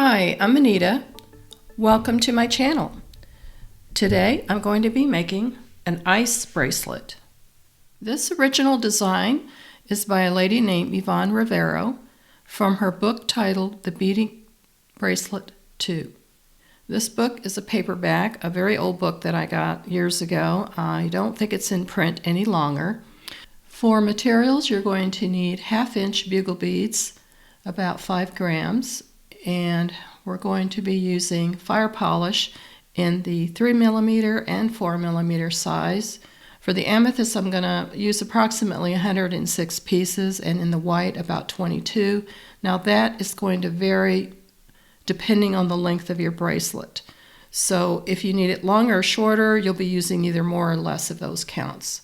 Hi, I'm Anita. Welcome to my channel. Today I'm going to be making an ice bracelet. This original design is by a lady named Yvonne Rivero from her book titled The Beaded Bracelet II. This book is a paperback, a very old book that I got years ago. I don't think it's in print any longer. For materials, you're going to need 1/2-inch bugle beads, about 5 grams, and we're going to be using fire polish in the 3mm and 4mm size. For the amethyst, I'm going to use approximately 106 pieces, and in the white, about 22. Now that is going to vary depending on the length of your bracelet. So if you need it longer or shorter, you'll be using either more or less of those counts.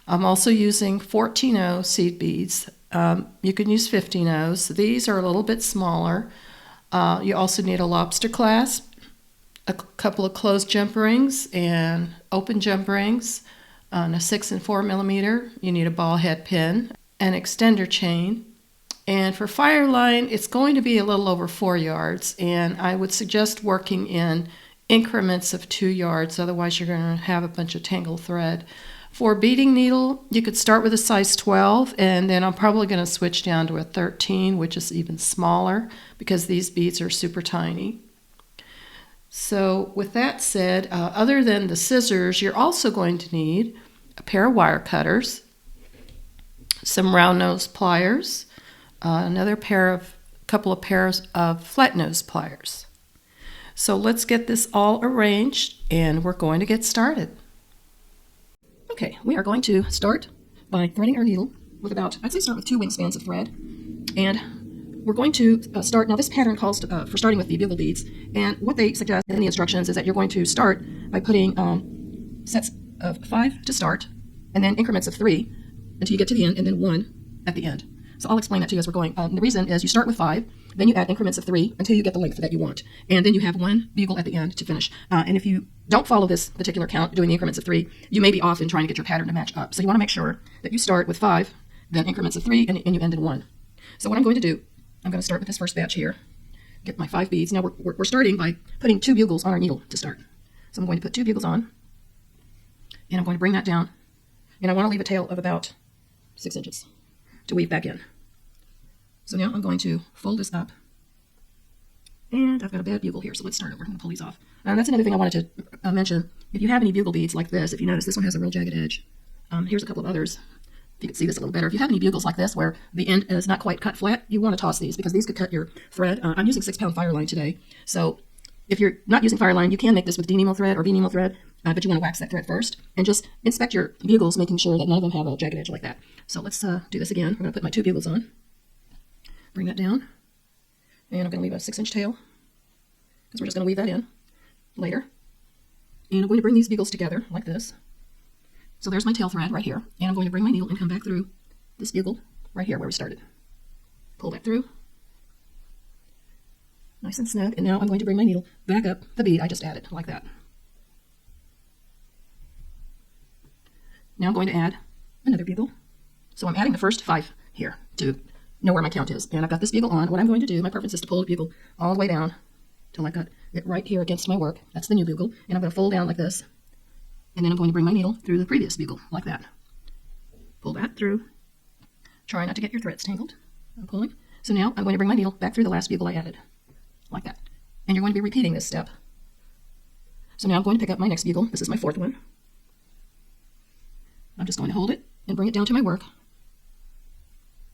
I'm also using 14-0 seed beads. You can use 15-0s. These are a little bit smaller. You also need a lobster clasp, a couple of closed jump rings and open jump rings, on a 6 and 4mm. You need a ball head pin, an extender chain. And for fireline, it's going to be a little over 4 yards, and I would suggest working in increments of 2 yards, otherwise you're going to have a bunch of tangled thread. For beading needle, you could start with a size 12, and then I'm probably going to switch down to a 13, which is even smaller, because these beads are super tiny. So with that said, other than the scissors, you're also going to need a pair of wire cutters, some round nose pliers, couple of pairs of flat nose pliers. So let's get this all arranged, and we're going to get started. Okay, we are going to start by threading our needle with I'd say start with 2 wingspans of thread. And we're going to start, now this pattern calls for starting with the bugle beads. And what they suggest in the instructions is that you're going to start by putting sets of 5 to start, and then increments of 3 until you get to the end, and then 1 at the end. So I'll explain that to you as we're going. The reason is you start with 5, then you add increments of 3 until you get the length that you want. And then you have 1 bugle at the end to finish. And if you don't follow this particular count, doing the increments of 3, you may be off in trying to get your pattern to match up. So you want to make sure that you start with 5, then increments of 3, and you end in 1. So what I'm going to do, I'm going to start with this first batch here, get my 5 beads. Now we're starting by putting 2 bugles on our needle to start. So I'm going to put 2 bugles on, and I'm going to bring that down. And I want to leave a tail of about 6 inches to weave back in. So now I'm going to fold this up, and I've got a bad bugle here, so let's start over. I'm going to pull these off. And that's another thing I wanted to mention. If you have any bugle beads like this, if you notice, this one has a real jagged edge. Here's a couple of others. If you can see this a little better. If you have any bugles like this where the end is not quite cut flat, you want to toss these because these could cut your thread. I'm using 6-pound fireline today, so if you're not using fireline, you can make this with D-needle thread or V-needle thread, but you want to wax that thread first. And just inspect your bugles, making sure that none of them have a jagged edge like that. So let's do this again. I'm going to put my 2 bugles on. Bring that down, and I'm going to leave a 6-inch tail because we're just going to weave that in later. And I'm going to bring these bugles together like this. So there's my tail thread right here, and I'm going to bring my needle and come back through this bugle right here where we started. Pull that through, nice and snug, and now I'm going to bring my needle back up the bead I just added like that. Now I'm going to add another bugle. So I'm adding the first 5 here to know where my count is. And I've got this bugle on. What I'm going to do, my preference is to pull the bugle all the way down till I've got it right here against my work. That's the new bugle. And I'm going to fold down like this. And then I'm going to bring my needle through the previous bugle like that. Pull that through. Try not to get your threads tangled. I'm pulling. So now I'm going to bring my needle back through the last bugle I added like that. And you're going to be repeating this step. So now I'm going to pick up my next bugle. This is my 4th one. I'm just going to hold it and bring it down to my work.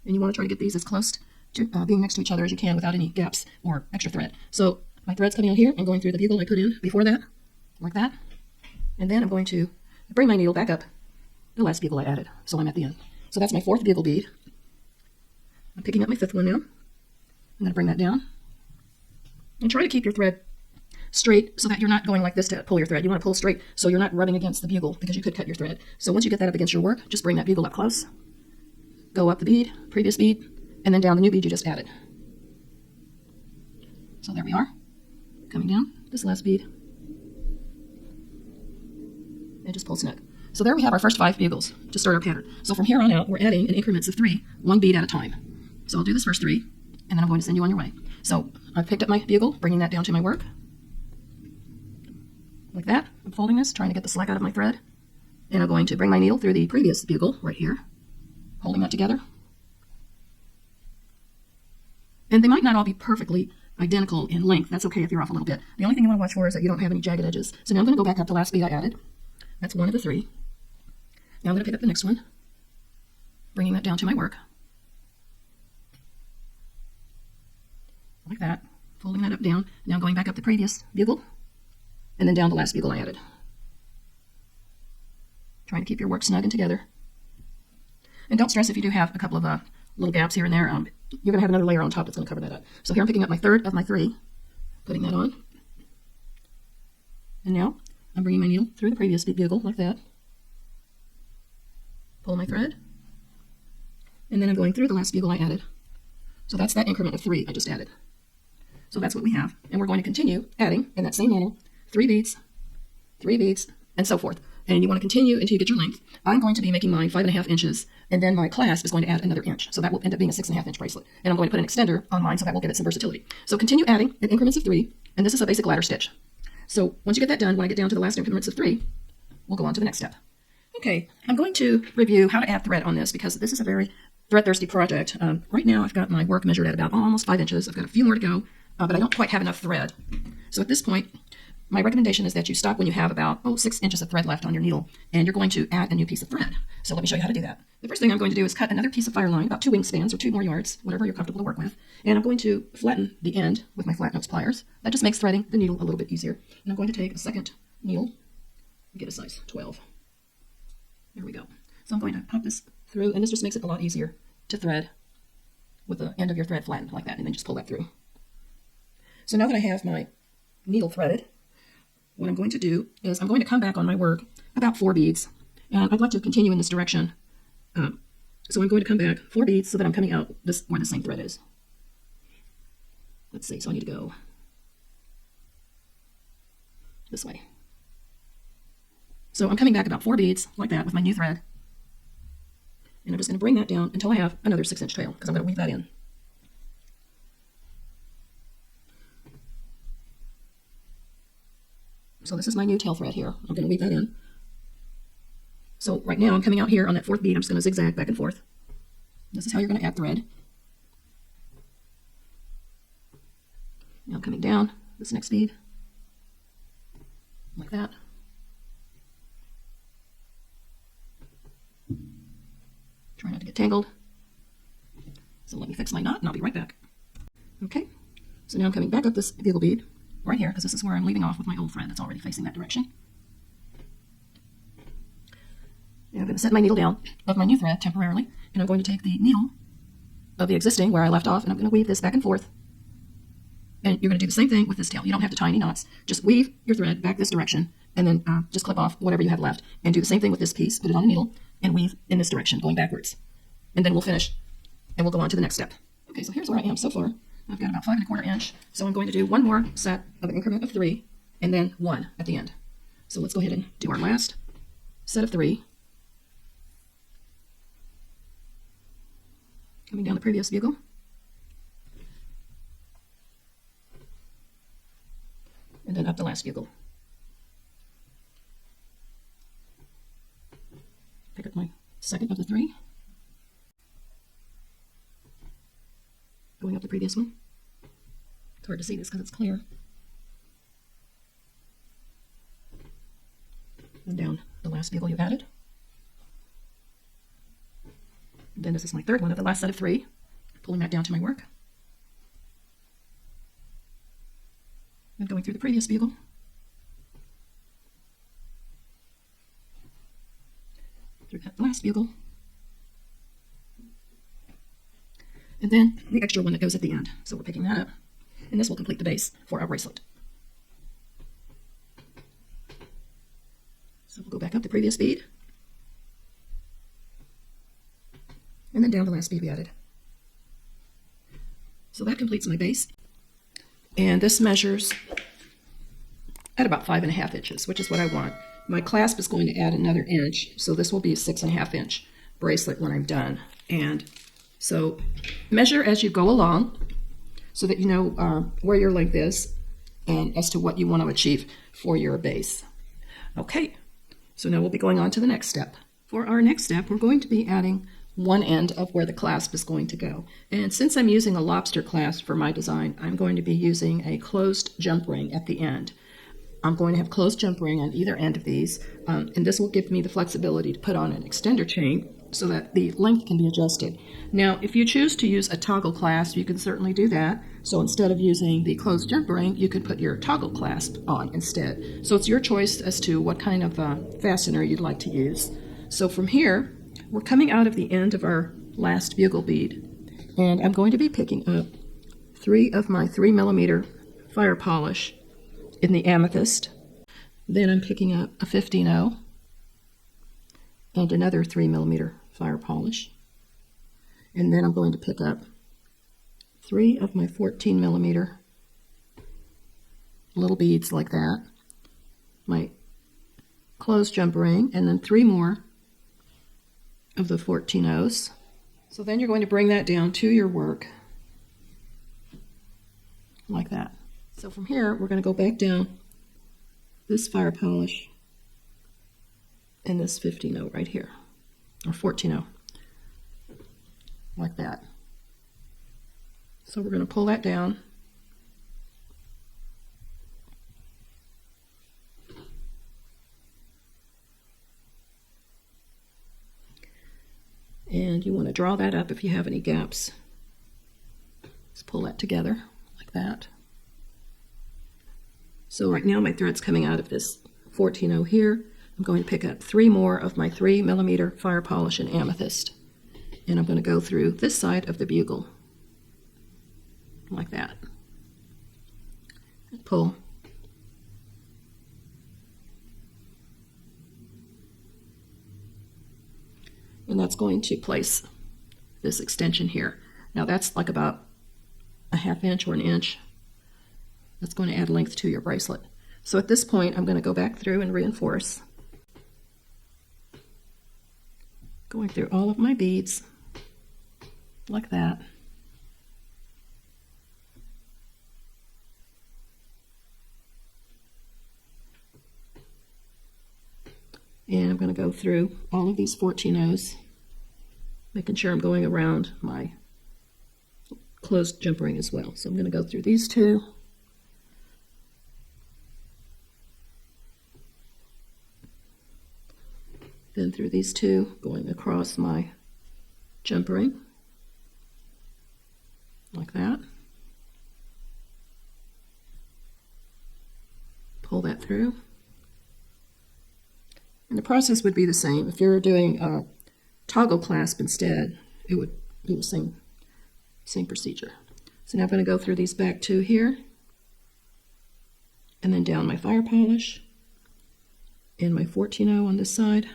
And you want to try to get these as close to being next to each other as you can without any gaps or extra thread. So my thread's coming out here and going through the bugle I put in before that, like that. And then I'm going to bring my needle back up the last bugle I added. So I'm at the end. So that's my 4th bugle bead. I'm picking up my 5th one now. I'm going to bring that down. And try to keep your thread straight so that you're not going like this to pull your thread. You want to pull straight so you're not rubbing against the bugle because you could cut your thread. So once you get that up against your work, just bring that bugle up close. Go up the bead, previous bead, and then down the new bead you just added. So there we are, coming down this last bead, and just pull snug. So there we have our first 5 bugles to start our pattern. So from here on out, we're adding in increments of 3, 1 bead at a time. So I'll do this first 3, and then I'm going to send you on your way. So I've picked up my bugle, bringing that down to my work. Like that. I'm folding this, trying to get the slack out of my thread. And I'm going to bring my needle through the previous bugle right here, holding that together. And they might not all be perfectly identical in length. That's okay if you're off a little bit. The only thing you want to watch for is that you don't have any jagged edges. So now I'm going to go back up the last bead I added. That's one of the three. Now I'm going to pick up the next one, bringing that down to my work. Like that. Folding that up, down. Now going back up the previous bugle, and then down the last bugle I added. Trying to keep your work snug and together. And don't stress if you do have a couple of little gaps here and there. You're going to have another layer on top that's going to cover that up. So here I'm picking up my third of my three, putting that on. And now I'm bringing my needle through the previous bugle like that. Pull my thread. And then I'm going through the last bugle I added. So that's that increment of 3 I just added. So that's what we have. And we're going to continue adding in that same manner, 3 beads, and so forth. And you want to continue until you get your length. I'm going to be making mine 5.5 inches, and then my clasp is going to add another inch. So that will end up being a 6.5 inch bracelet. And I'm going to put an extender on mine so that will give it some versatility. So continue adding in increments of 3, and this is a basic ladder stitch. So once you get that done, when I get down to the last increments of 3, we'll go on to the next step. Okay, I'm going to review how to add thread on this because this is a very thread-thirsty project. Right now I've got my work measured at about almost 5 inches. I've got a few more to go, but I don't quite have enough thread. So at this point, my recommendation is that you stop when you have about 6 inches of thread left on your needle, and you're going to add a new piece of thread. So let me show you how to do that. The first thing I'm going to do is cut another piece of fireline, about 2 wingspans or 2 more yards, whatever you're comfortable to work with. And I'm going to flatten the end with my flat nose pliers. That just makes threading the needle a little bit easier. And I'm going to take a second needle and get a size 12. There we go. So I'm going to pop this through, and this just makes it a lot easier to thread with the end of your thread flattened like that, and then just pull that through. So now that I have my needle threaded, what I'm going to do is I'm going to come back on my work about 4 beads. And I'd like to continue in this direction. So I'm going to come back 4 beads so that I'm coming out this where the same thread is. Let's see, so I need to go this way. So I'm coming back about 4 beads like that with my new thread. And I'm just going to bring that down until I have another 6-inch tail because I'm going to weave that in. So this is my new tail thread here. I'm going to weave that in. So right now I'm coming out here on that 4th bead. I'm just going to zigzag back and forth. This is how you're going to add thread. Now I'm coming down this next bead like that. Try not to get tangled. So let me fix my knot and I'll be right back. Okay, so now I'm coming back up this bugle bead right here because this is where I'm leaving off with my old thread that's already facing that direction. Now I'm going to set my needle down of my new thread temporarily, and I'm going to take the needle of the existing where I left off, and I'm going to weave this back and forth. And you're going to do the same thing with this tail. You don't have to tie any knots. Just weave your thread back this direction, and then just clip off whatever you have left. And do the same thing with this piece. Put it on the needle and weave in this direction, going backwards. And then we'll finish, and we'll go on to the next step. Okay, so here's where I am so far. I've got about 5.25 inch. So I'm going to do one more set of an increment of 3, and then 1 at the end. So let's go ahead and do our last set of 3. Coming down the previous bugle. And then up the last bugle. Pick up my second of the 3. Going up the previous one. It's hard to see this because it's clear. And down the last bugle you added. And then this is my 3rd one of the last set of 3. Pulling that down to my work. And going through the previous bugle. Through that last bugle. And then the extra one that goes at the end. So we're picking that up. And this will complete the base for our bracelet. So we'll go back up the previous bead. And then down the last bead we added. So that completes my base. And this measures at about 5.5 inches, which is what I want. My clasp is going to add another inch, so this will be a 6.5 inch bracelet when I'm done. And so measure as you go along. so that you know where your length is and as to what you want to achieve for your base. Okay, so now we'll be going on to the next step. For our next step, we're going to be adding one end of where the clasp is going to go. And since I'm using a lobster clasp for my design, I'm going to be using a closed jump ring at the end. I'm going to have closed jump ring on either end of these, and this will give me the flexibility to put on an extender chain so that the length can be adjusted. Now, if you choose to use a toggle clasp, you can certainly do that. So instead of using the closed jump ring, you could put your toggle clasp on instead. So it's your choice as to what kind of fastener you'd like to use. So from here, we're coming out of the end of our last bugle bead, and I'm going to be picking up 3 of my 3mm fire polish in the amethyst. Then I'm picking up a 15-0 and another 3mm fire polish. And then I'm going to pick up 3 of my 14mm little beads like that, my closed jump ring, and then 3 more of the 14-0s. So then you're going to bring that down to your work like that. So from here, we're going to go back down this fire polish and this 15-0 right here, or 14-0, like that. So we're going to pull that down. And you want to draw that up if you have any gaps. Just pull that together like that. So right now my thread's coming out of this 14-0 here. I'm going to pick up 3 more of my 3mm fire polish in amethyst. And I'm going to go through this side of the bugle like that. And pull. And that's going to place this extension here. Now that's like about a 1/2 inch or 1 inch. That's going to add length to your bracelet. So at this point, I'm going to go back through and reinforce. Going through all of my beads like that. And I'm going to go through all of these 14-0s, making sure I'm going around my closed jump ring as well. So I'm going to go through these 2. Then through these 2, going across my jump ring, like that. Pull that through. And the process would be the same. If you're doing a toggle clasp instead, it would be the same procedure. So now I'm going to go through these back 2 here, and then down my fire polish, and my 14-0 on this side.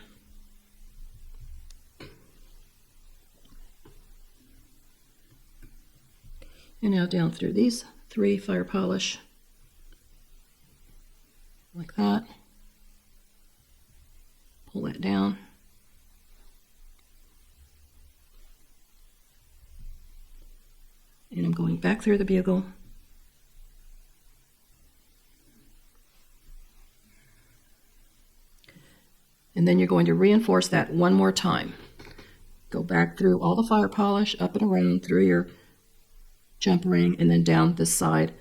And now down through these 3 fire polish, like that. Pull that down. And I'm going back through the bugle. And then you're going to reinforce that one more time. Go back through all the fire polish, up and around through your jump ring, and then down this side,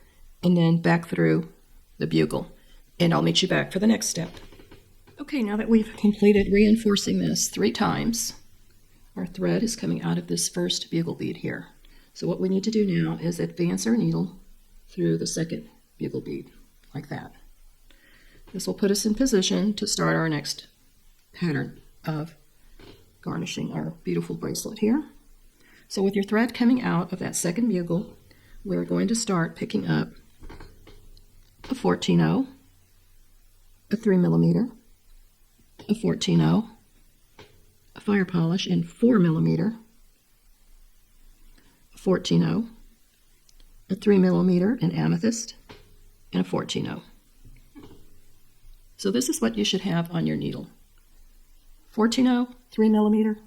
and then back through the bugle. And I'll meet you back for the next step. Okay, now that we've completed reinforcing this 3 times, our thread is coming out of this first bugle bead here. So what we need to do now is advance our needle through the second bugle bead, like that. This will put us in position to start our next pattern of garnishing our beautiful bracelet here. So with your thread coming out of that second bugle, we're going to start picking up a 14-0, a 3mm, a 14-0, a fire polish in 4mm, a 14-0, a 3mm in amethyst, and a 14-0. So this is what you should have on your needle. 14-0, 3mm,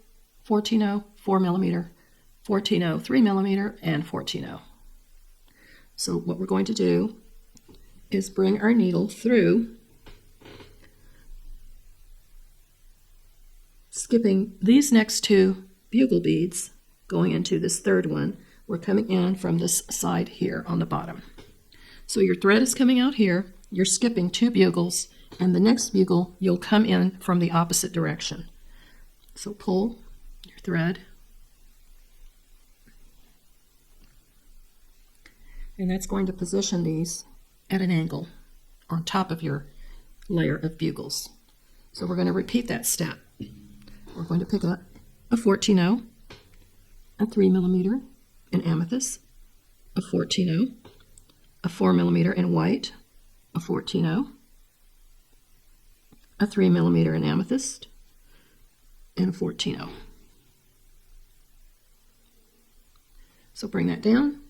14-0, 4mm, 14-0, 3mm, and 14-0. So what we're going to do is bring our needle through, skipping these next two bugle beads, going into this third one. We're coming in from this side here on the bottom. So your thread is coming out here, you're skipping 2 bugles, and the next bugle you'll come in from the opposite direction. So pull your thread, and that's going to position these at an angle on top of your layer of bugles. So we're going to repeat that step. We're going to pick up a 14-0, a 3mm in amethyst, a 14-0, a 4mm in white, a 14-0, a 3mm in amethyst, and a 14-0. So bring that down.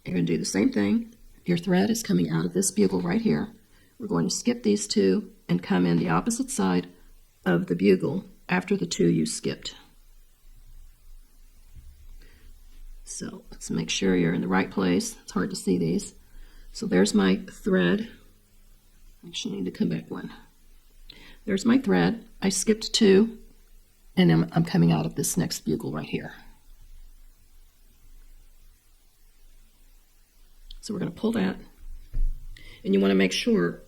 You're going to do the same thing. Your thread is coming out of this bugle right here. We're going to skip these 2 and come in the opposite side of the bugle after the 2 you skipped. So let's make sure you're in the right place. It's hard to see these. So there's my thread. Actually, I need to come back one. There's my thread. I skipped 2, and I'm coming out of this next bugle right here. So we're going to pull that, and you want to make sure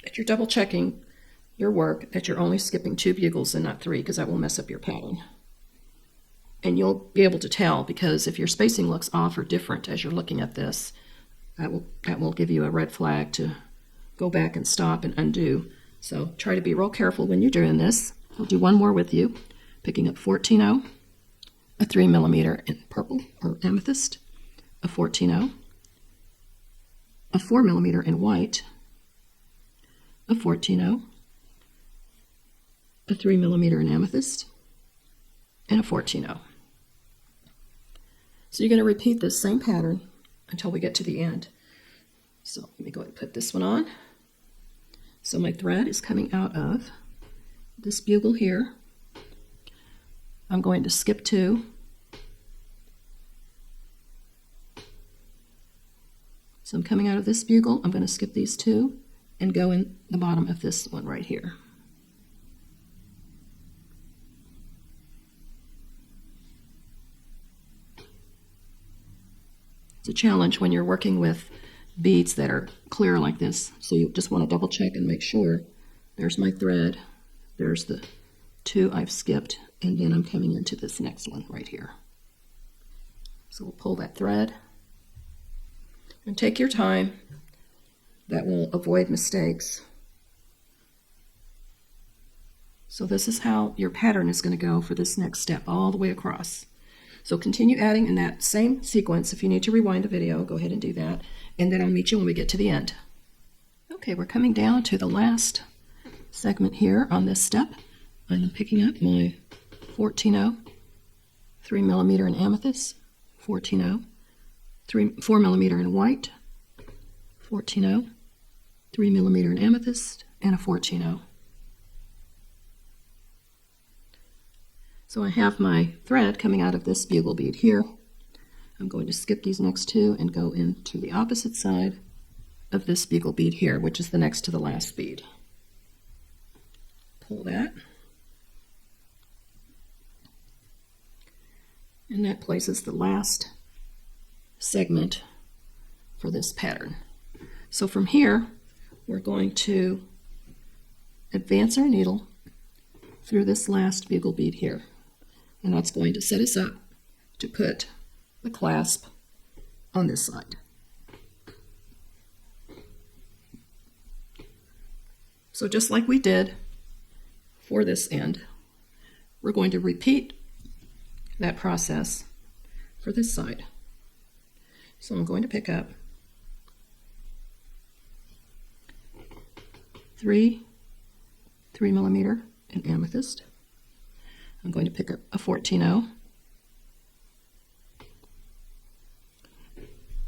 that you're double checking your work, that you're only skipping 2 bugles and not 3, because that will mess up your pattern. And you'll be able to tell, because if your spacing looks off or different as you're looking at this, that will give you a red flag to go back and stop and undo. So try to be real careful when you're doing this. I'll do one more with you, picking up 14-0, a 3mm in purple or amethyst, a 14-0, a 4mm in white, a 14-0, a 3mm in amethyst, and a 14-0. So you're going to repeat this same pattern until we get to the end. So let me go ahead and put this one on. So my thread is coming out of this bugle here. I'm going to skip 2. So I'm coming out of this bugle. I'm going to skip these 2 and go in the bottom of this one right here. It's a challenge when you're working with beads that are clear like this, so you just want to double check and make sure. There's my thread, there's the 2 I've skipped, and then I'm coming into this next one right here. So we'll pull that thread and take your time. That will avoid mistakes. So this is how your pattern is going to go for this next step all the way across. So continue adding in that same sequence. If you need to rewind the video, go ahead and do that. And then I'll meet you when we get to the end. Okay, we're coming down to the last segment here on this step. I'm picking up my 14-0, 3mm in amethyst, 14-0, 4mm in white, 14-0, 3mm in amethyst, and a 14-0. So I have my thread coming out of this bugle bead here. I'm going to skip these next 2 and go into the opposite side of this bugle bead here, which is the next to the last bead. Pull that. And that places the last segment for this pattern. So from here, we're going to advance our needle through this last bugle bead here. And that's going to set us up to put the clasp on this side. So just like we did for this end, we're going to repeat that process for this side. So I'm going to pick up 3mm in amethyst. I'm going to pick up a 14-0,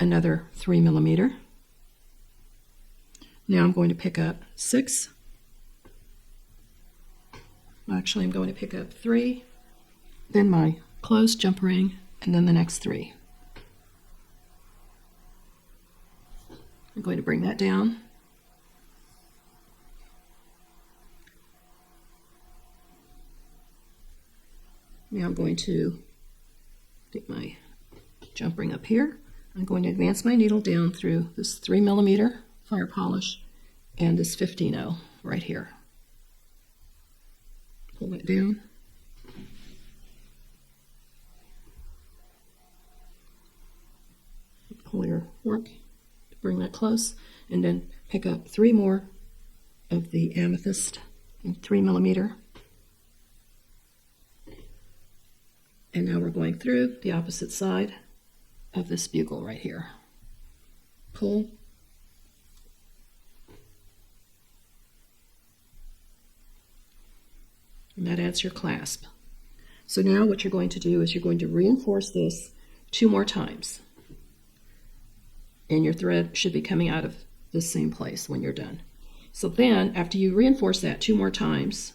another 3mm. Now I'm going to pick up 6. Actually, I'm going to pick up 3, then my closed jump ring, and then the next 3. I'm going to bring that down. Now I'm going to get my jump ring up here. I'm going to advance my needle down through this 3mm fire polish and this 15-0 right here. Pull it down. Pull your work, bring that close, and then pick up 3 more of the amethyst in 3mm. And now we're going through the opposite side of this bugle right here. Pull. And that adds your clasp. So now what you're going to do is you're going to reinforce this 2 more times. And your thread should be coming out of the same place when you're done. So then, after you reinforce that 2 more times,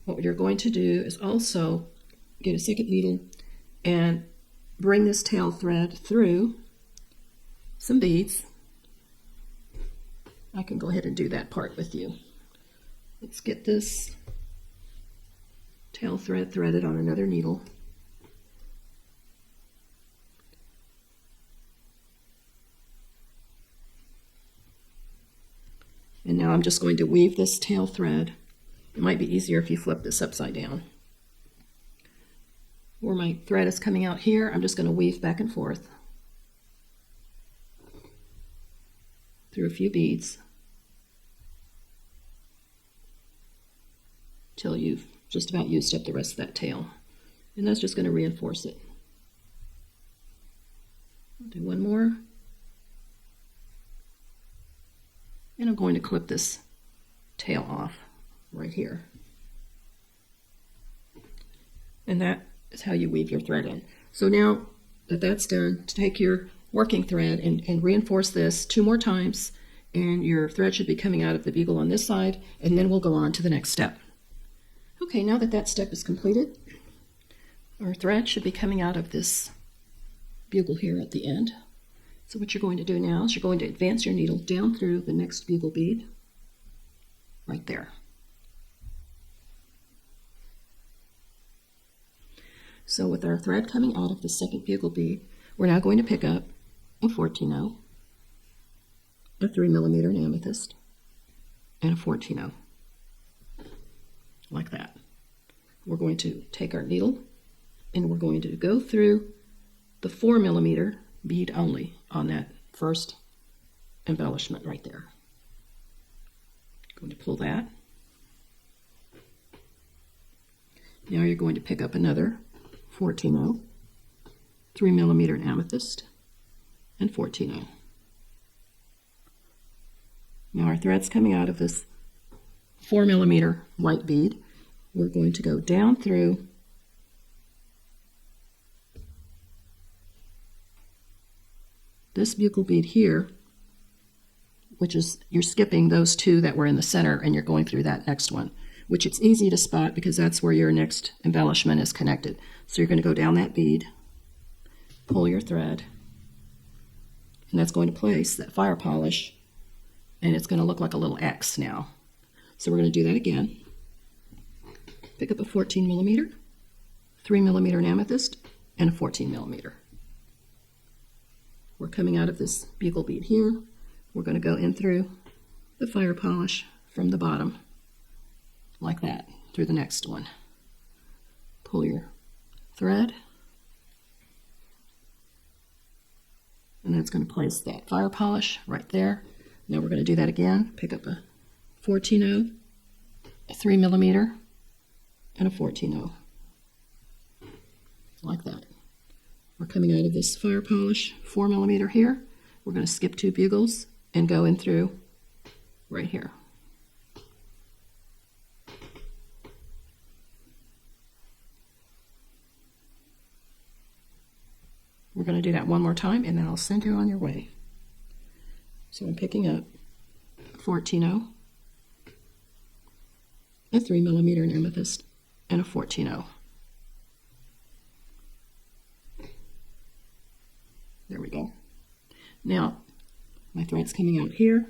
what you're going to do is also get a second needle and bring this tail thread through some beads. I can go ahead and do that part with you. Let's get this tail thread threaded on another needle. And now I'm just going to weave this tail thread. It might be easier if you flip this upside down. Where my thread is coming out here, I'm just going to weave back and forth through a few beads till you've just about used up the rest of that tail. And that's just going to reinforce it. I'll do one more. And I'm going to clip this tail off right here. And that is how you weave your thread in. So now that that's done, take your working thread and reinforce this 2 more times, and your thread should be coming out of the bugle on this side, and then we'll go on to the next step. Okay, now that that step is completed, our thread should be coming out of this bugle here at the end. So what you're going to do now is you're going to advance your needle down through the next bugle bead right there. So with our thread coming out of the second bugle bead, we're now going to pick up a 14-0, a 3mm in amethyst, and a 14-0, like that. We're going to take our needle and we're going to go through the 4mm bead only on that first embellishment right there. Going to pull that. Now you're going to pick up another 14-0, 3mm in amethyst, and 14-0. Now our thread's coming out of this 4mm white bead. We're going to go down through this bugle bead here, which is, you're skipping those 2 that were in the center and you're going through that next one, which it's easy to spot because that's where your next embellishment is connected. So you're going to go down that bead, pull your thread, and that's going to place that fire polish, and it's going to look like a little X now. So we're going to do that again. Pick up a 14mm, 3mm in amethyst, and a 14mm. We're coming out of this bugle bead here. We're going to go in through the fire polish from the bottom, like that, through the next one. Pull your thread, and that's going to place that fire polish right there. Now we're going to do that again. Pick up a 14-0, a 3mm, and a 14-0, like that. We're coming out of this fire polish 4mm here. We're going to skip 2 bugles and go in through right here. We're going to do that one more time, and then I'll send you on your way. So I'm picking up 14-0, a 3mm in amethyst, and a 14-0. There we go. Now, My thread's coming out here.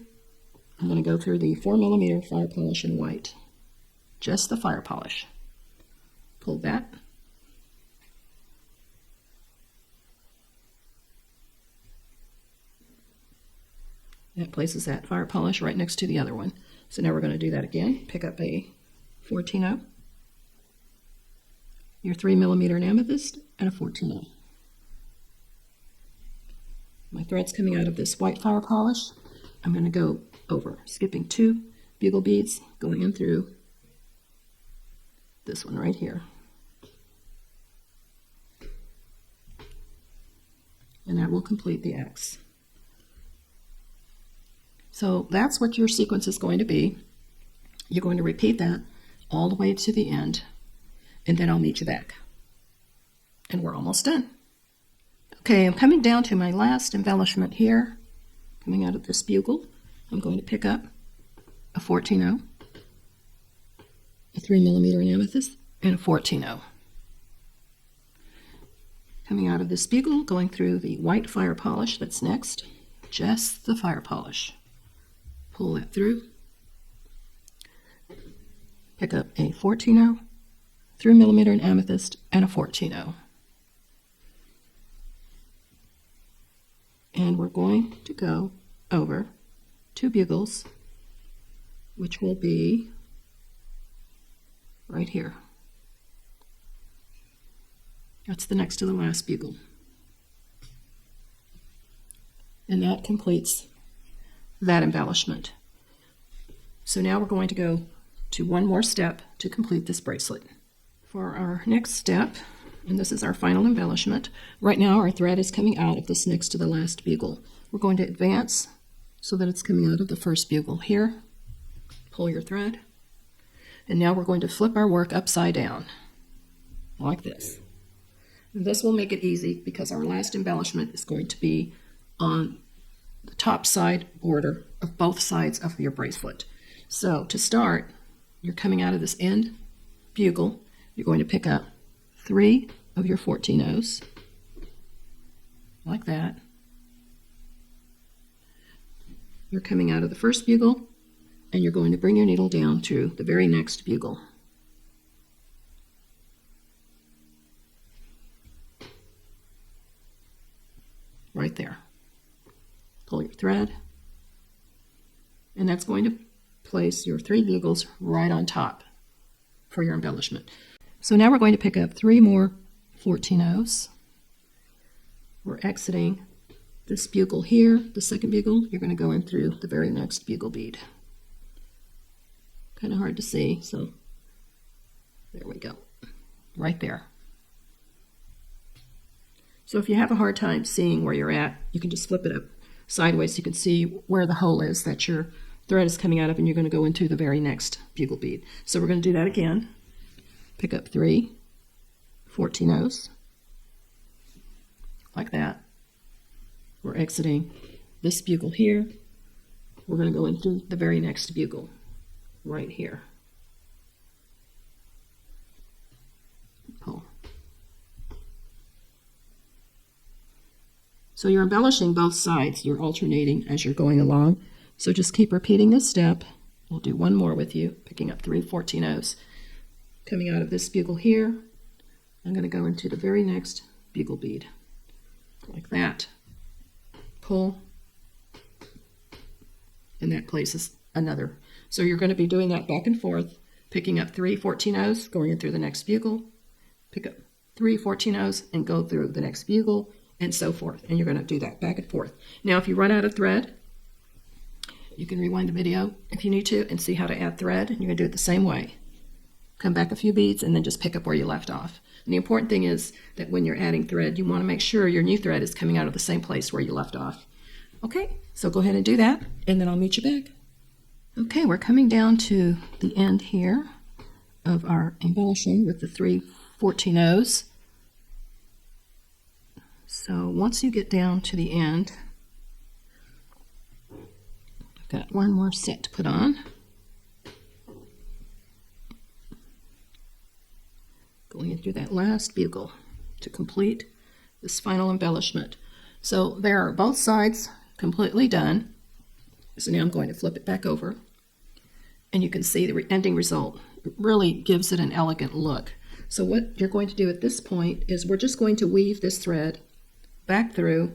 I'm going to go through the 4mm fire polish in white. Just the fire polish. Pull that. That places that fire polish right next to the other one. So now we're going to do that again. Pick up a 14-0, your 3mm in amethyst, and a 14-0. My thread's coming out of this white fire polish. I'm going to go over, skipping 2 bugle beads, going in through this one right here. And that will complete the X. So that's what your sequence is going to be. You're going to repeat that all the way to the end, and then I'll meet you back. And we're almost done. Okay, I'm coming down to my last embellishment here. Coming out of this bugle, I'm going to pick up a 14-0, a 3mm in amethyst, and a 14-0. Coming out of this bugle, going through the white fire polish that's next, just the fire polish. Pull that through. Pick up a 14-0, 3mm in amethyst, and a 14-0. And we're going to go over 2 bugles, which will be right here. That's the next to the last bugle. And that completes that embellishment. So now we're going to go to one more step to complete this bracelet. For our next step, and this is our final embellishment, right now our thread is coming out of this next to the last bugle. We're going to advance so that it's coming out of the first bugle here. Pull your thread. And now we're going to flip our work upside down, like this. And this will make it easy because our last embellishment is going to be on the top side border of both sides of your bracelet. So to start, you're coming out of this end bugle. You're going to pick up 3 of your 14-0s, like that. You're coming out of the first bugle, and you're going to bring your needle down to the very next bugle. Right there. Pull your thread, and that's going to place your 3 bugles right on top for your embellishment. So now we're going to pick up 3 more 14-0s. We're exiting this bugle here, the second bugle. You're going to go in through the very next bugle bead. Kind of hard to see, so there we go, right there. So if you have a hard time seeing where you're at, you can just flip it up sideways so you can see where the hole is that your thread is coming out of, and you're going to go into the very next bugle bead. So we're going to do that again. Pick up 3 14-0s, like that. We're exiting this bugle here. We're going to go into the very next bugle, right here. Pull. So you're embellishing both sides. You're alternating as you're going along. So just keep repeating this step. We'll do one more with you, picking up 3 14-0s. Coming out of this bugle here, I'm going to go into the very next bugle bead, like that. Pull, and that places another. So you're going to be doing that back and forth, picking up 3 14-0s, going in through the next bugle, pick up 3 14-0s, and go through the next bugle, and so forth. And you're going to do that back and forth. Now, if you run out of thread, you can rewind the video if you need to and see how to add thread, and you're going to do it the same way. Come back a few beads and then just pick up where you left off. And the important thing is that when you're adding thread, you want to make sure your new thread is coming out of the same place where you left off. Okay, so go ahead and do that, and then I'll meet you back. Okay, we're coming down to the end here of our embellishing with the 3 14-0s. So once you get down to the end, I've got one more set to put on. Going in through that last bugle to complete this final embellishment. So there are both sides completely done. So now I'm going to flip it back over, and you can see the ending result. It really gives it an elegant look. So what you're going to do at this point is we're just going to weave this thread back through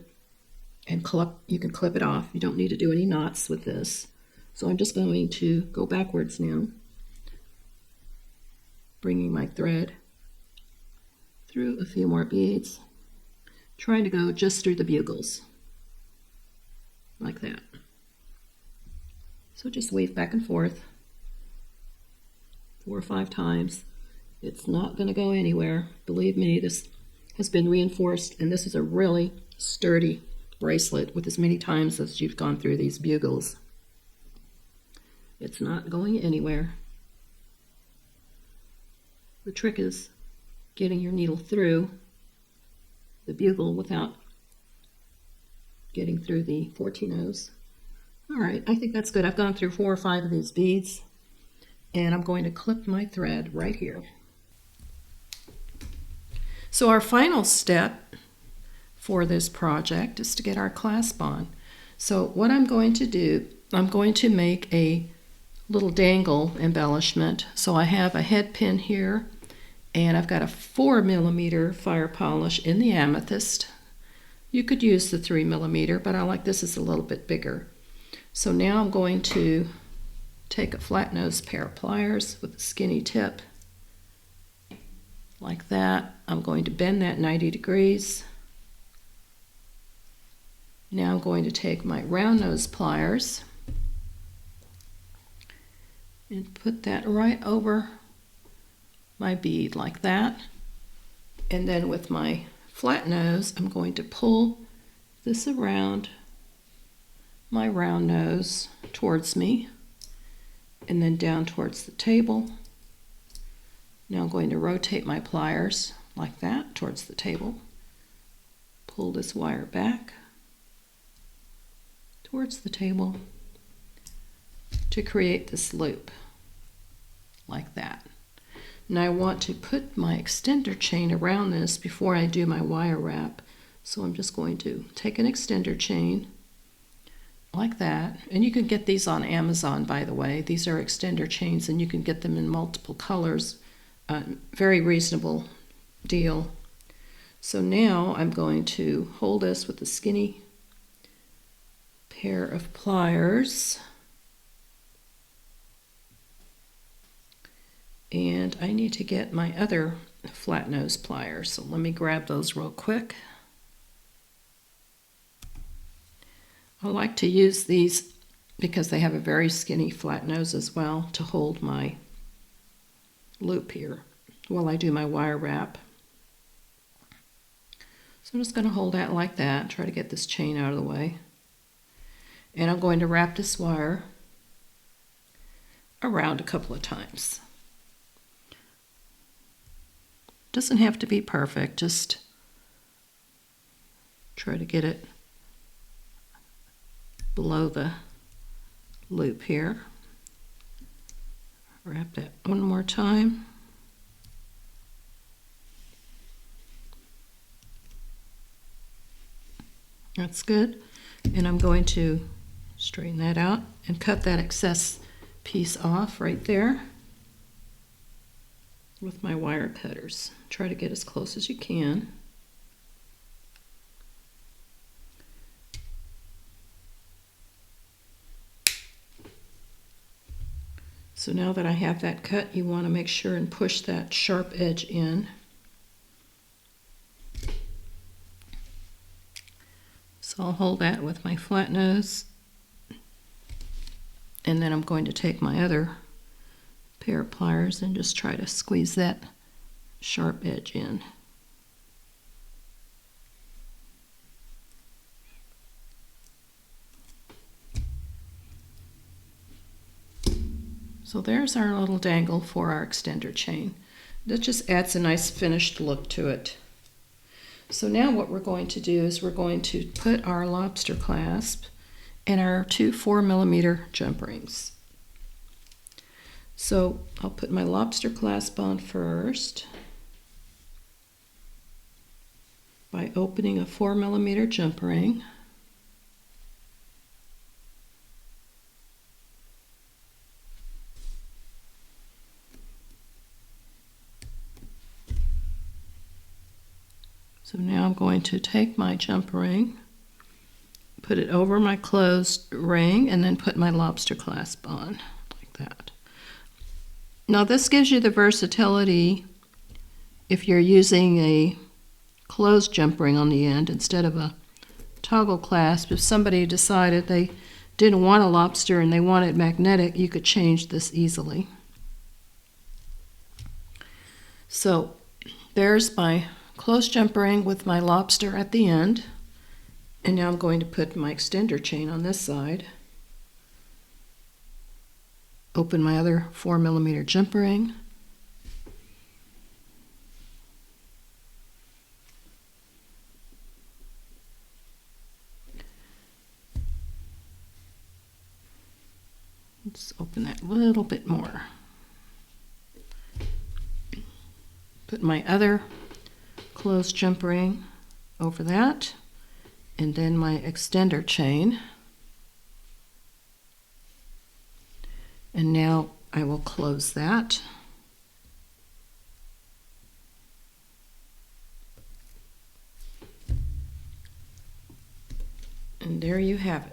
and you can clip it off. You don't need to do any knots with this. So I'm just going to go backwards now, bringing my thread through a few more beads, trying to go just through the bugles, like that. So just weave back and forth 4 or 5 times. It's not going to go anywhere. Believe me, this has been reinforced, and this is a really sturdy bracelet with as many times as you've gone through these bugles. It's not going anywhere. The trick is getting your needle through the bugle without getting through the 14-ohs. All right, I think that's good. I've gone through 4 or 5 of these beads, and I'm going to clip my thread right here. So our final step for this project is to get our clasp on. So what I'm going to do, I'm going to make a little dangle embellishment. So I have a head pin here, and I've got a 4mm fire polish in the amethyst. You could use the 3mm, but I like this is a little bit bigger. So now I'm going to take a flat nose pair of pliers with a skinny tip, like that. I'm going to bend that 90 degrees. Now I'm going to take my round nose pliers and put that right over my bead like that. And then with my flat nose, I'm going to pull this around my round nose towards me and then down towards the table. Now I'm going to rotate my pliers like that towards the table. Pull this wire back towards the table to create this loop like that. Now I want to put my extender chain around this before I do my wire wrap. So I'm just going to take an extender chain like that. And you can get these on Amazon, by the way. These are extender chains, and you can get them in multiple colors. Very reasonable deal. So now I'm going to hold this with a skinny pair of pliers. And I need to get my other flat nose pliers. So let me grab those real quick. I like to use these because they have a very skinny flat nose as well to hold my loop here while I do my wire wrap. So I'm just going to hold that like that, try to get this chain out of the way. And I'm going to wrap this wire around a couple of times. Doesn't have to be perfect, just try to get it below the loop here. Wrap that one more time. That's good. And I'm going to straighten that out and cut that excess piece off right there with my wire cutters. Try to get as close as you can. So now that I have that cut, you want to make sure and push that sharp edge in. So I'll hold that with my flat nose, and then I'm going to take my other pair of pliers and just try to squeeze that sharp edge in. So there's our little dangle for our extender chain. That just adds a nice finished look to it. So now what we're going to do is we're going to put our lobster clasp in our 2 4mm jump rings. So I'll put my lobster clasp on first by opening a 4mm jump ring. going to take my jump ring, put it over my closed ring, and then put my lobster clasp on, like that. Now this gives you the versatility if you're using a closed jump ring on the end instead of a toggle clasp. If somebody decided they didn't want a lobster and they wanted magnetic, you could change this easily. So there's my closed jump ring with my lobster at the end. And now I'm going to put my extender chain on this side. Open my other 4mm jump ring. Let's open that a little bit more. Put my other closed jump ring over that, and then my extender chain. And now I will close that. And there you have it.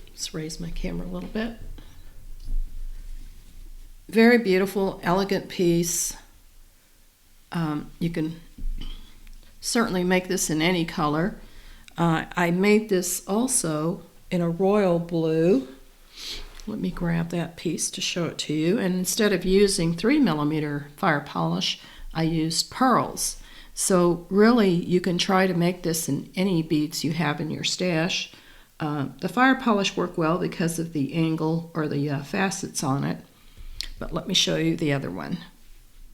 Let's raise my camera a little bit. Very beautiful, elegant piece. You can certainly make this in any color. I made this also in a royal blue. Let me grab that piece to show it to you. And instead of using 3mm fire polish, I used pearls. So really, you can try to make this in any beads you have in your stash. The fire polish worked well because of the angle or the facets on it. But let me show you the other one.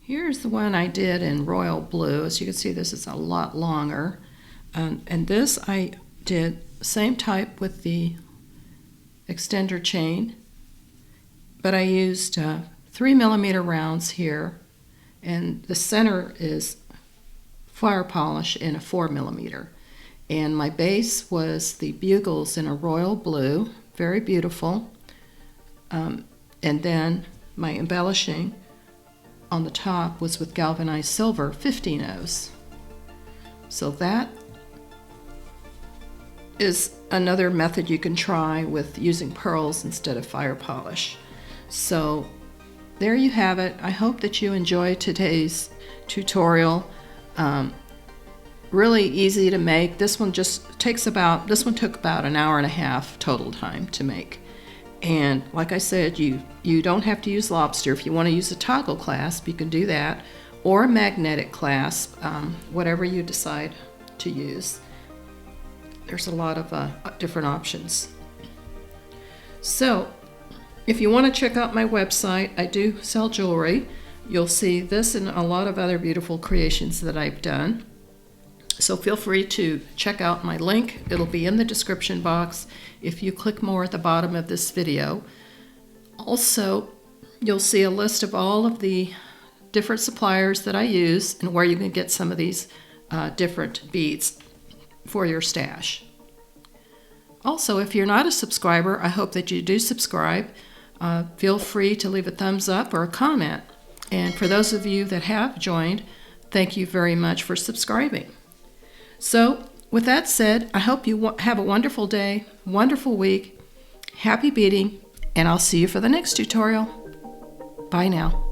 Here's the one I did in royal blue. As you can see, this is a lot longer. And this I did same type with the extender chain, but I used 3mm rounds here, and the center is fire polish in a 4mm. And my base was the bugles in a royal blue, very beautiful. And then my embellishing on the top was with galvanized silver 15-0s. So that is another method you can try with using pearls instead of fire polish. So there you have it. I hope that you enjoyed today's tutorial. Really easy to make. This one took about an hour and a half total time to make. And like I said, you don't have to use lobster. If you want to use a toggle clasp, you can do that, or a magnetic clasp, whatever you decide to use. There's a lot of different options. So if you want to check out my website, I do sell jewelry. You'll see this and a lot of other beautiful creations that I've done. So feel free to check out my link. It'll be in the description box if you click more at the bottom of this video. Also, you'll see a list of all of the different suppliers that I use and where you can get some of these different beads for your stash. Also, if you're not a subscriber, I hope that you do subscribe. Feel free to leave a thumbs up or a comment. And for those of you that have joined, thank you very much for subscribing. So, with that said, I hope you have a wonderful day, wonderful week, happy beading, and I'll see you for the next tutorial. Bye now.